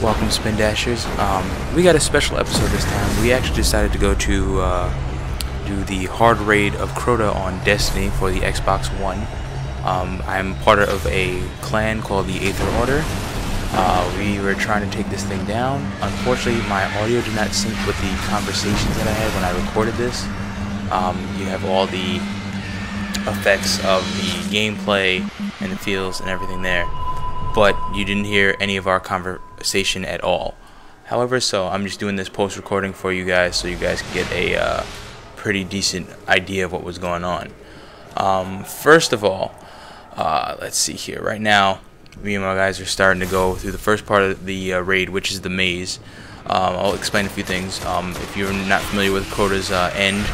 welcome Spin Dashers. We got a special episode this time. We actually decided to go to do the hard raid of Crota on Destiny for the Xbox One. I'm part of a clan called the Aether Order. We were trying to take this thing down. Unfortunately, my audio did not sync with the conversations that I had when I recorded this. You have all the effects of the gameplay and the feels and everything there, but you didn't hear any of our conversation at all. However, I'm just doing this post recording for you guys so you guys can get a pretty decent idea of what was going on. First of all, let's see here. Right now, me and my guys are starting to go through the first part of the raid, which is the maze. I'll explain a few things. If you're not familiar with Crota's end,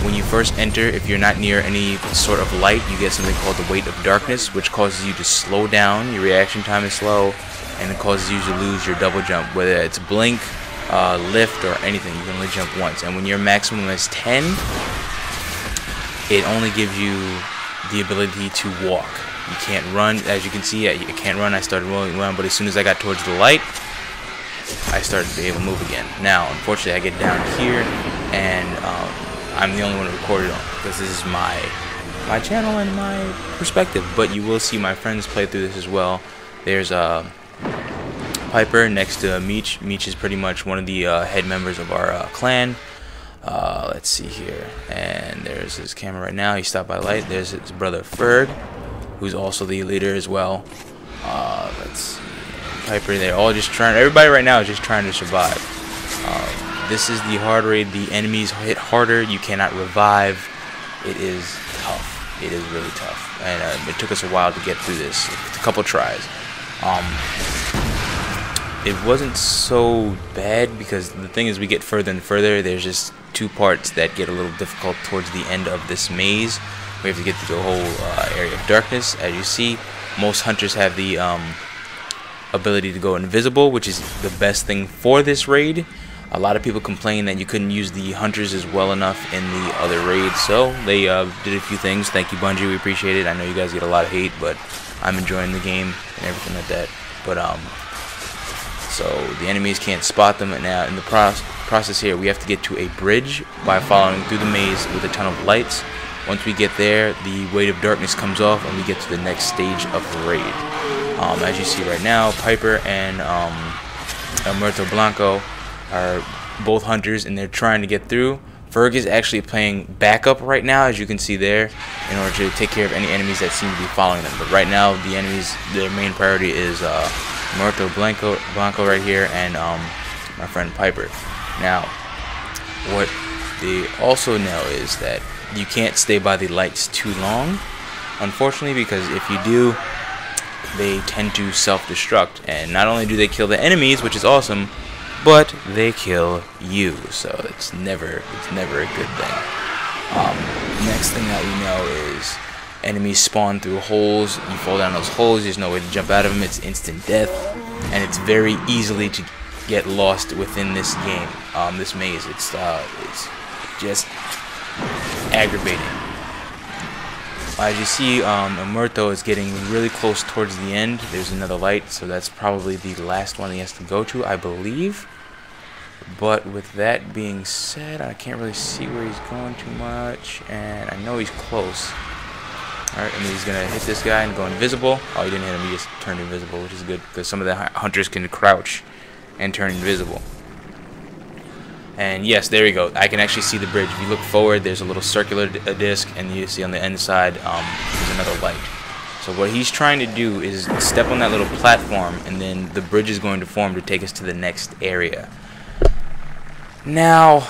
when you first enter, if you're not near any sort of light, you get something called the weight of darkness, which causes you to slow down. Your reaction time is slow, and it causes you to lose your double jump, whether it's blink, lift, or anything. You can only jump once, and when your maximum is 10, it only gives you the ability to walk. You can't run. As you can see, I can't run. I started rolling around, but as soon as I got towards the light, I started to be able to move again. Now, unfortunately, I get down here, and I'm the only one who recorded on because this is my channel and my perspective. But you will see my friends play through this as well. There's Piper next to Meech. Meech is pretty much one of the head members of our clan. Let's see here, and there's his camera right now. He stopped by light. There's his brother Ferg, who's also the leader as well. Let's see. Piper, they're all just trying. Everybody right now is just trying to survive. This is the hard raid. The enemies hit harder. You cannot revive. It is tough. It is really tough, and it took us a while to get through this. A couple tries. It wasn't so bad because the thing is, we get further and further. There's just two parts that get a little difficult towards the end of this maze. We have to get through the whole area of darkness. As you see, most hunters have the ability to go invisible, which is the best thing for this raid. A lot of people complain that you couldn't use the hunters as well enough in the other raids, so they did a few things. Thank you, Bungie. We appreciate it. I know you guys get a lot of hate, but I'm enjoying the game and everything like that. But so the enemies can't spot them, and now in the process here, we have to get to a bridge by following through the maze with a ton of lights. Once we get there, the weight of darkness comes off, and we get to the next stage of the raid. As you see right now, Piper and Muerto Blanco are both hunters, and they're trying to get through. Ferg is actually playing backup right now, as you can see there, in order to take care of any enemies that seem to be following them. But right now, the enemies, their main priority is Muerto Blanco right here, and my friend Piper. Now, what they also know is that you can't stay by the lights too long, unfortunately, because if you do, they tend to self-destruct, and not only do they kill the enemies, which is awesome, but they kill you, so it's never a good thing. Next thing that we know is enemies spawn through holes. You fall down those holes, there's no way to jump out of them. It's instant death, and it's very easily to get lost within this game, this maze. It's just aggravating. As you see, Muerto is getting really close towards the end. There's another light, so that's probably the last one he has to go to, I believe. But with that being said, I can't really see where he's going too much, and I know he's close. Alright, and he's going to hit this guy and go invisible. Oh, he didn't hit him, he just turned invisible, which is good, because some of the hunters can crouch and turn invisible. And yes, there we go. I can actually see the bridge. If you look forward, there's a little circular disc, and you see on the inside there's another light. So what he's trying to do is step on that little platform, and then the bridge is going to form to take us to the next area. Now,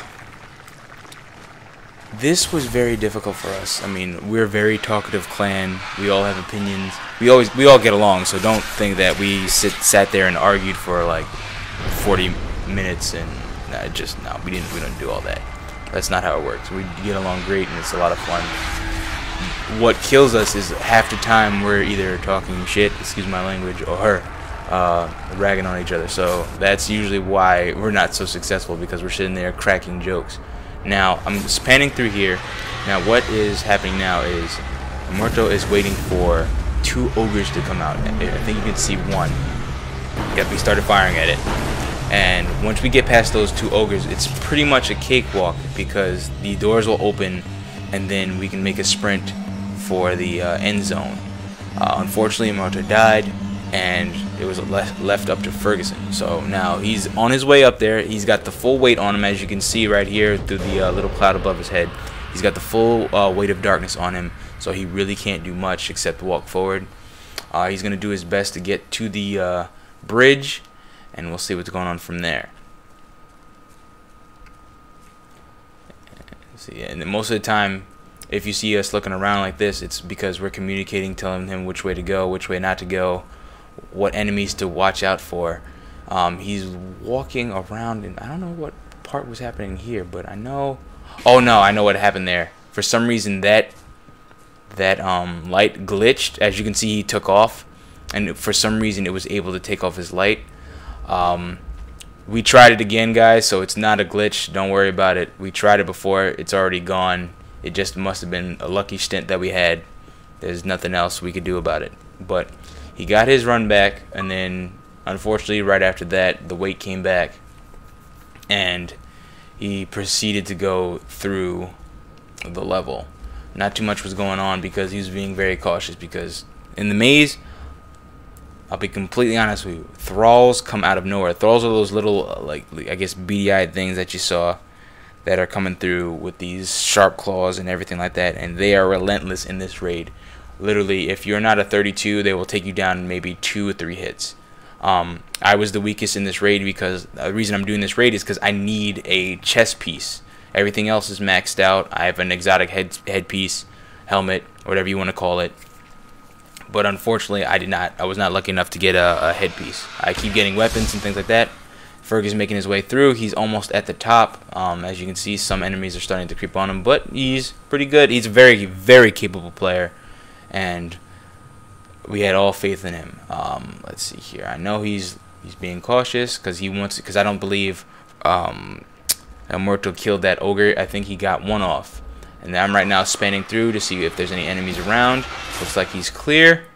this was very difficult for us. I mean, we're a very talkative clan. We all have opinions. We all get along. So don't think that we sat there and argued for like 40 minutes and. No, we don't do all that. That's not how it works. We get along great, and it's a lot of fun. What kills us is half the time we're either talking shit, excuse my language, or ragging on each other. So that's usually why we're not so successful, because we're sitting there cracking jokes. Now, I'm spanning through here. Now, what is happening now is Muerto is waiting for 2 ogres to come out. I think you can see one. Yep, he started firing at it. And once we get past those two ogres, it's pretty much a cakewalk because the doors will open and then we can make a sprint for the end zone. Unfortunately, Marta died and it was left up to Ferguson. So now he's on his way up there. He's got the full weight on him, as you can see right here through the little cloud above his head. He's got the full weight of darkness on him, so he really can't do much except walk forward. He's going to do his best to get to the bridge, and we'll see what's going on from there. See, and most of the time, if you see us looking around like this, it's because we're communicating, telling him which way to go, which way not to go, what enemies to watch out for. He's walking around, and I don't know what part was happening here, but I know. Oh no, I know what happened there. For some reason, that light glitched. As you can see, he took off, and for some reason, it was able to take off his light. We tried it again, guys, so it's not a glitch. Don't worry about it. We tried it before. It's already gone. It just must have been a lucky stint that we had. There's nothing else we could do about it. But he got his run back, and then unfortunately right after that the weight came back and he proceeded to go through the level. Not too much was going on because he was being very cautious, because in the maze, I'll be completely honest with you, thralls come out of nowhere. Thralls are those little like I guess beady-eyed things that you saw that are coming through with these sharp claws and everything like that, and they are relentless in this raid. Literally, if you're not a 32, they will take you down in maybe 2 or 3 hits. I was the weakest in this raid because the reason I'm doing this raid is because I need a chest piece. Everything else is maxed out. I have an exotic headpiece, helmet, whatever you want to call it. But unfortunately, I was not lucky enough to get a headpiece. I keep getting weapons and things like that. Ferg is making his way through. He's almost at the top. As you can see, some enemies are starting to creep on him, but he's pretty good. He's a very, very capable player, and we had all faith in him. Let's see here. I know he's being cautious because he wants, because I don't believe Muerto killed that ogre. I think he got one off. And I'm right now spanning through to see if there's any enemies around. Looks like he's clear.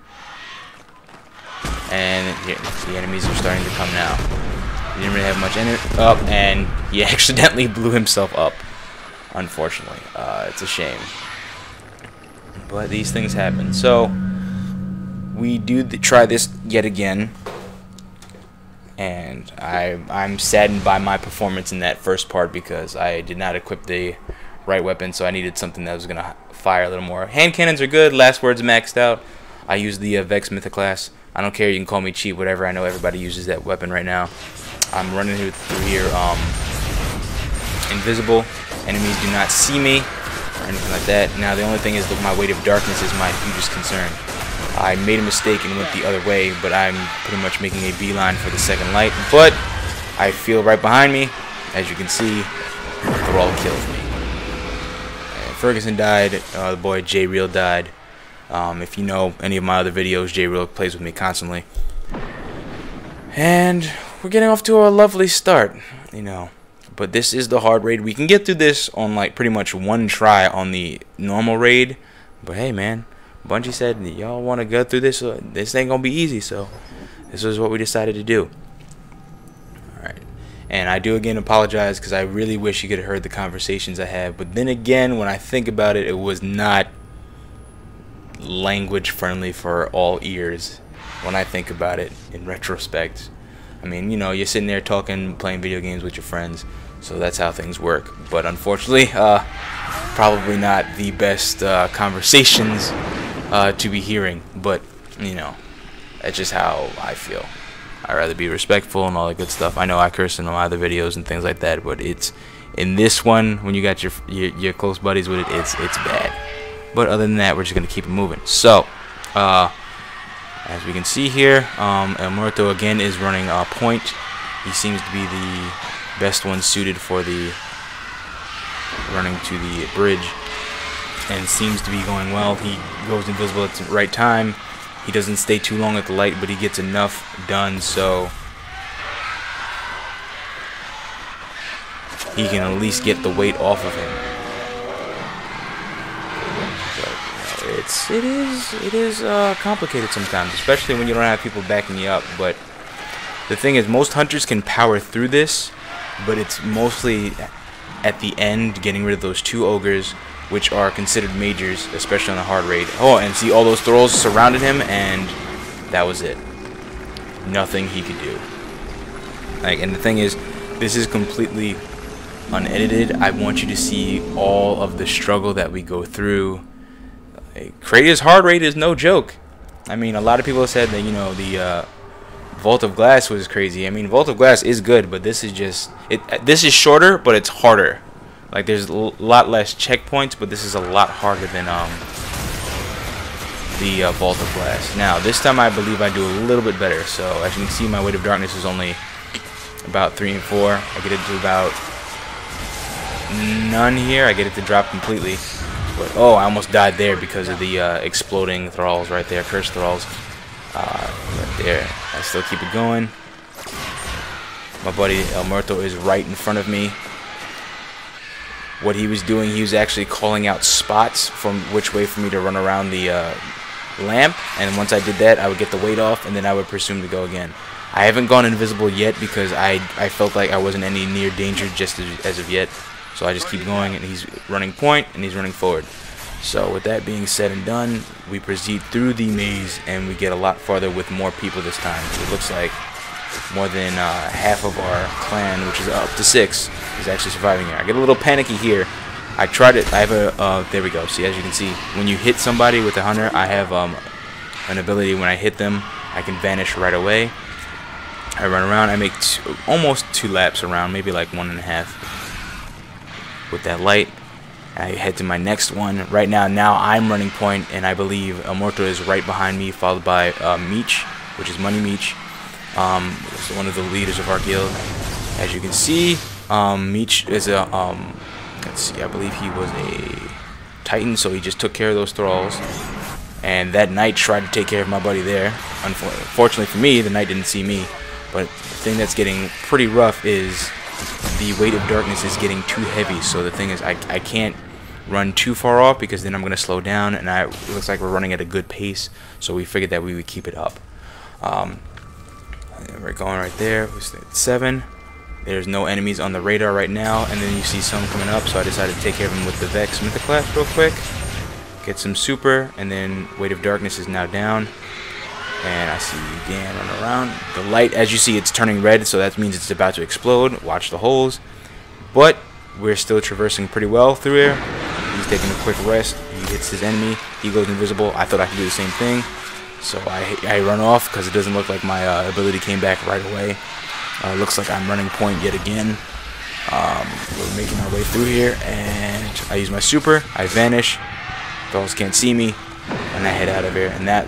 And yeah, the enemies are starting to come now. He didn't really have much up, and he accidentally blew himself up. Unfortunately, it's a shame. But these things happen. So we do try this yet again. And I'm saddened by my performance in that first part because I did not equip the right weapon, so I needed something that was going to fire a little more. Hand cannons are good. Last words maxed out. I use the Vex Mythoclast. I don't care. You can call me cheap, whatever. I know everybody uses that weapon right now. I'm running through here invisible. Enemies do not see me or anything like that. Now the only thing is that my weight of darkness is my hugest concern. I made a mistake and went the other way, but I'm pretty much making a beeline for the second light. But I feel right behind me. As you can see, Thrall kills me. Ferguson died. The boy J Real died. If you know any of my other videos, J Real plays with me constantly. And we're getting off to a lovely start, you know. But this is the hard raid. We can get through this on like pretty much one try on the normal raid. But hey, man, Bungie said y'all want to go through this. This ain't gonna be easy, so this is what we decided to do. All right. And I do again apologize because I really wish you could have heard the conversations I had. But then again, when I think about it, it was not language friendly for all ears when I think about it in retrospect. I mean, you know, you're sitting there talking, playing video games with your friends, so that's how things work. But unfortunately, probably not the best conversations to be hearing. But, you know, that's just how I feel. I'd rather be respectful and all that good stuff. I know I curse in my other videos and things like that, but it's in this one, when you got your close buddies with it, it's bad. But other than that, we're just gonna keep it moving. So, as we can see here, El Muerto again is running a point. He seems to be the best one suited for the running to the bridge, and seems to be going well. He goes invisible at the right time. He doesn't stay too long at the light, but he gets enough done so he can at least get the weight off of him. But, you know, it is complicated sometimes, especially when you don't have people backing you up. But The thing is, most hunters can power through this, but it's mostly at the end getting rid of those 2 ogres, which are considered majors, especially on the hard raid. Oh, and see, all those thralls surrounded him, and that was it. Nothing he could do. Like, and the thing is, this is completely unedited. I want you to see all of the struggle that we go through. Like, Crota's hard raid is no joke. I mean, a lot of people said that, you know, the Vault of Glass was crazy. I mean, Vault of Glass is good, but this is just this is shorter, but it's harder. Like, there's a lot less checkpoints, but this is a lot harder than the Vault of Glass. Now, this time I believe I do a little bit better. So, as you can see, my Weight of Darkness is only about 3 and 4. I get it to about none here. I get it to drop completely. But, oh, I almost died there because of the exploding thralls right there, cursed thralls. Right there. I still keep it going. My buddy El Muerto is right in front of me. What he was doing, he was actually calling out spots from which way for me to run around the lamp, and once I did that, I would get the weight off, and then I would presume to go again. I haven't gone invisible yet because I felt like I wasn't any near danger just as of yet, so I just keep going, and he's running point, and he's running forward. So with that being said and done, we proceed through the maze, and we get a lot farther with more people this time. It looks like more than half of our clan, which is up to 6, is actually surviving here. I get a little panicky here. I tried it. I have a there we go. See, as you can see, when you hit somebody with a hunter, I have an ability. When I hit them, I can vanish right away. I run around. I make almost 2 laps around, maybe like 1.5 with that light. I head to my next one. Right now I'm running point, and I believe El Muerto is right behind me, followed by Meech, which is Money Meech. Is one of the leaders of our guild. As you can see, Meech is a let's see, I believe he was a Titan, so he just took care of those thralls. And that knight tried to take care of my buddy there. Unfortunately for me, the knight didn't see me. But the thing that's getting pretty rough is the Weight of Darkness is getting too heavy. So the thing is, I can't run too far off because then I'm going to slow down, and it looks like we're running at a good pace. So we figured that we would keep it up. We're going right there. We're at 7. There's no enemies on the radar right now, and then you see some coming up, so I decided to take care of them with the Vex Mythoclast real quick. Get some super, and then Weight of Darkness is now down. And I see Dan run around. The light, as you see, it's turning red, so that means it's about to explode. Watch the holes. But we're still traversing pretty well through here. He's taking a quick rest. He hits his enemy. He goes invisible. I thought I could do the same thing. So I run off because it doesn't look like my ability came back right away. Looks like I'm running point yet again. We're making our way through here, and I use my super. I vanish. Thralls can't see me, and I head out of here. And that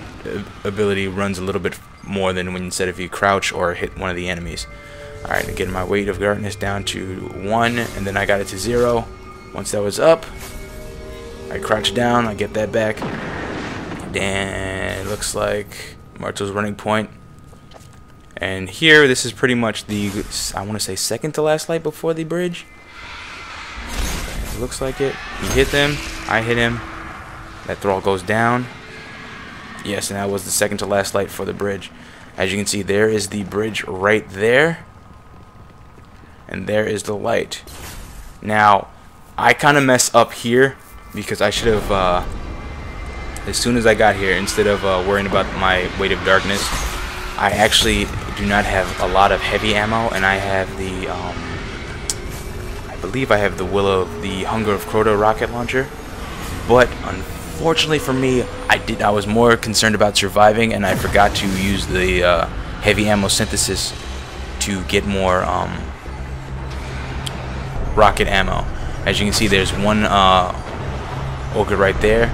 ability runs a little bit more than when instead if you crouch or hit one of the enemies. Alright, I get my Weight of Darkness down to 1, and then I got it to 0. Once that was up, I crouch down. I get that back. And it looks like Muerto's running point. And here, this is pretty much the, I want to say, second to last light before the bridge. It looks like it. He hit them. I hit him. That thrall goes down. Yes, and that was the second to last light for the bridge. As you can see, there is the bridge right there. And there is the light. Now, I kind of messed up here because I should have, as soon as I got here, instead of worrying about my Weight of Darkness, I actually do not have a lot of heavy ammo, and I have the, I believe I have the the Hunger of Crota rocket launcher. But unfortunately for me, I was more concerned about surviving, and I forgot to use the heavy ammo synthesis to get more rocket ammo. As you can see, there's one ogre right there.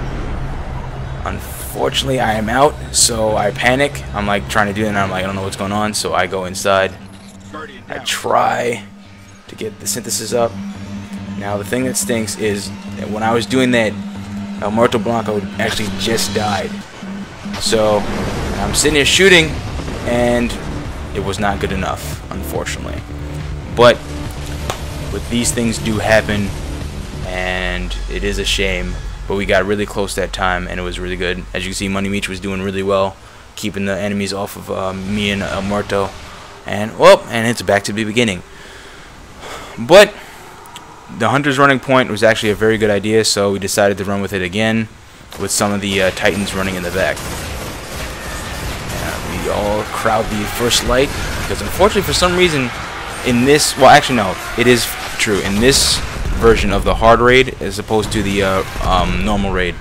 Unfortunately, I am out, so I panic. I'm like trying to do it, and I'm like, I don't know what's going on, so I go inside. I try to get the synthesis up. Now, the thing that stinks is that when I was doing that, El Muerto Blanco actually just died. So I'm sitting here shooting, and it was not good enough, unfortunately. But these things do happen, and it is a shame. But we got really close that time, and it was really good. As you can see, Money Meech was doing really well, keeping the enemies off of me and El Muerto. and it's back to the beginning. But the Hunter's running point was actually a very good idea, so we decided to run with it again, with some of the Titans running in the back. We all crowd the first light, because unfortunately for some reason in this, well actually no, it is true, in this version of the hard raid as opposed to the normal raid,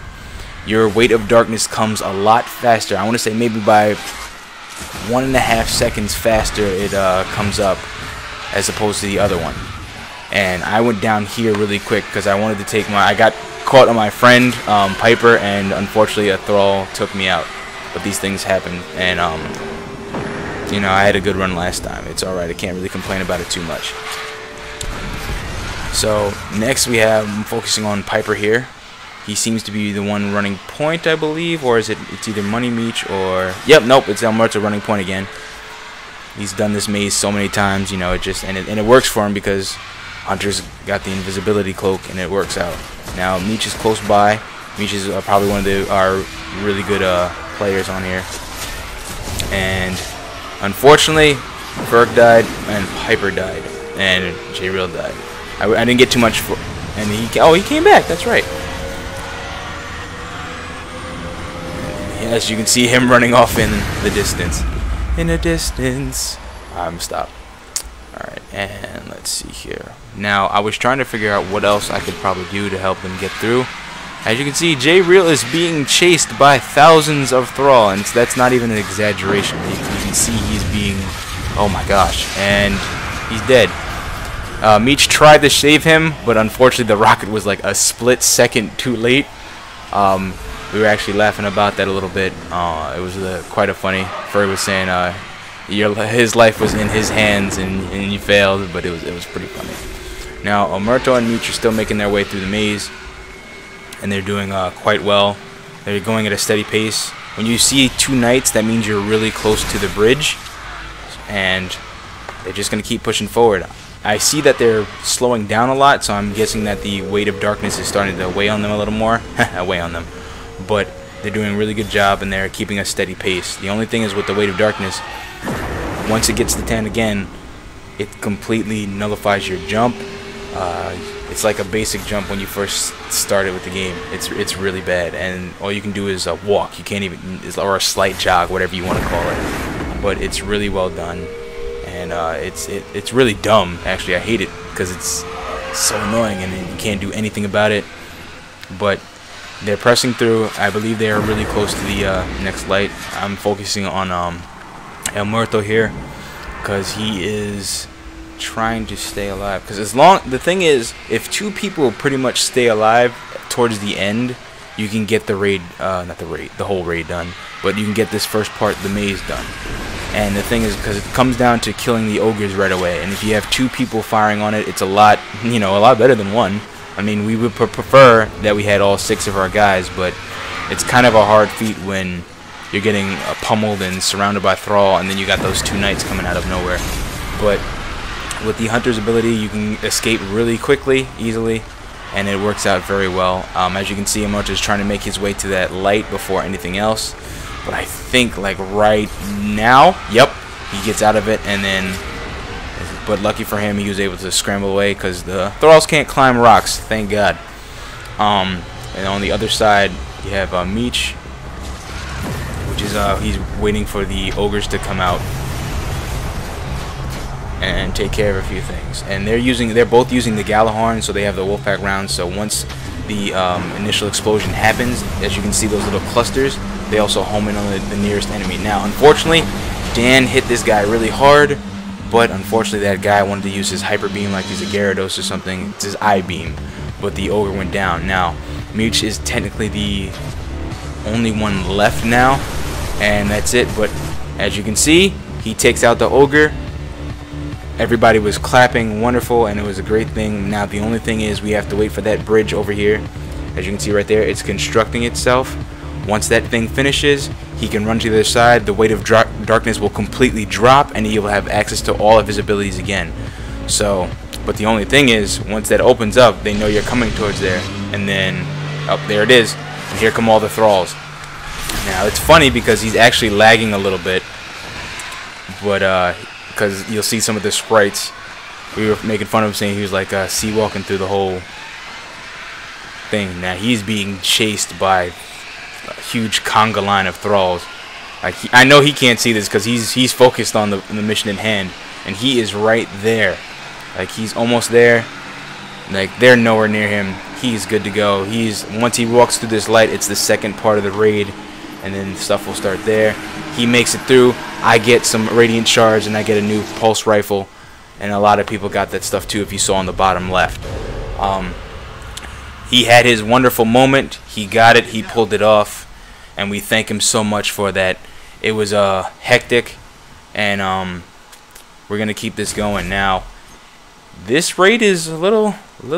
your weight of darkness comes a lot faster. I want to say maybe by 1.5 seconds faster it comes up as opposed to the other one. And I went down here really quick because I wanted to take I got caught on my friend Piper, and unfortunately a thrall took me out. But these things happen, and you know, I had a good run last time. It's alright, I can't really complain about it too much. So next I'm focusing on Piper here. He seems to be the one running point, I believe, or is it's either Money Meech or, yep, nope, it's El Muerto running point again. He's done this maze so many times, you know, and it works for him because Hunter's got the invisibility cloak, and it works out. Now Meech is close by. Meech is probably one of our really good players on here. And unfortunately, Ferg died and Piper died and J-Real died. I didn't get too much for, and he came back. That's right. As you can see him running off in the distance. In the distance. Stop. Alright, and let's see here. Now, I was trying to figure out what else I could probably do to help them get through. As you can see, J-Real is being chased by thousands of thrall, and that's not even an exaggeration. You can see he's being, oh my gosh, and he's dead. Meech tried to save him, but unfortunately the rocket was like a split second too late. We were actually laughing about that a little bit. It was quite a funny. Ferg was saying his life was in his hands and you failed, but it was pretty funny. Now Omerto and Meech are still making their way through the maze, and they're doing quite well. They're going at a steady pace. When you see 2 knights, that means you're really close to the bridge, and they're just going to keep pushing forward. I see that they're slowing down a lot, so I'm guessing that the weight of darkness is starting to weigh on them a little more. Weigh on them. But they're doing a really good job, and they're keeping a steady pace. The only thing is with the weight of darkness, once it gets to 10 again, it completely nullifies your jump. It's like a basic jump when you first started with the game. It's really bad, and all you can do is walk. You can't even, or a slight jog, whatever you want to call it. But it's really well done, and it's really dumb. Actually, I hate it because it's so annoying, and you can't do anything about it. But they're pressing through. I believe they are really close to the next light. I'm focusing on El Muerto here because he is trying to stay alive. Because the thing is, if 2 people pretty much stay alive towards the end, you can get the raid, the whole raid done, but you can get this first part, the maze, done. And the thing is, because it comes down to killing the ogres right away, and if you have 2 people firing on it, it's a lot better than 1. I mean, we would prefer that we had all 6 of our guys, but it's kind of a hard feat when you're getting pummeled and surrounded by thrall, and then you got those 2 knights coming out of nowhere. But with the Hunter's ability, you can escape really quickly, easily, and it works out very well. As you can see, Emoto is trying to make his way to that light before anything else. But I think, like, right now, yep, he gets out of it, and then, but lucky for him, he was able to scramble away because the thralls can't climb rocks, thank God. And on the other side, you have Meech, which is he's waiting for the ogres to come out and take care of a few things. And they're both using the Galahorn, so they have the Wolfpack rounds. So once the initial explosion happens, as you can see those little clusters, they also home in on the nearest enemy. Now, unfortunately, Dan hit this guy really hard, but unfortunately that guy wanted to use his Hyper Beam like he's a Gyarados or something. It's his I-Beam, but the ogre went down. Now, Meech is technically the only one left now, and that's it. But as you can see, he takes out the ogre. Everybody was clapping, wonderful, and it was a great thing. Now the only thing is we have to wait for that bridge over here. As you can see right there, it's constructing itself. Once that thing finishes, he can run to the other side. The weight of darkness will completely drop, and he will have access to all of his abilities again. So, but the only thing is, once that opens up, they know you're coming towards there, and then, up there it is, and here come all the thralls. Now it's funny because he's actually lagging a little bit, but because you'll see some of the sprites. We were making fun of him, saying he was like sea walking through the whole thing. Now he's being chased by a huge conga line of thralls. Like I know he can't see this because he's focused on the mission in hand, and he is right there. Like he's almost there. Like they're nowhere near him. He's good to go. Once he walks through this light, it's the second part of the raid, and then stuff will start there. He makes it through. I get some radiant shards, and I get a new pulse rifle, and a lot of people got that stuff too. If you saw on the bottom left, he had his wonderful moment. He got it. He pulled it off, and we thank him so much for that. It was hectic, and we're gonna keep this going now. This raid is a little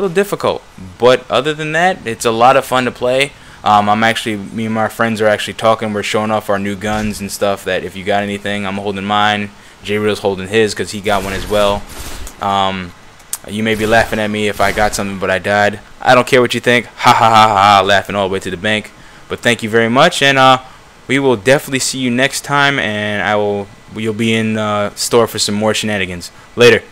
difficult, but other than that, it's a lot of fun to play. Me and my friends are actually talking. We're showing off our new guns and stuff. That if you got anything, I'm holding mine. J-Real's holding his because he got one as well. You may be laughing at me if I got something, but I died. I don't care what you think. Ha ha ha ha! Laughing all the way to the bank. But thank you very much, and we will definitely see you next time. And you'll be in store for some more shenanigans later.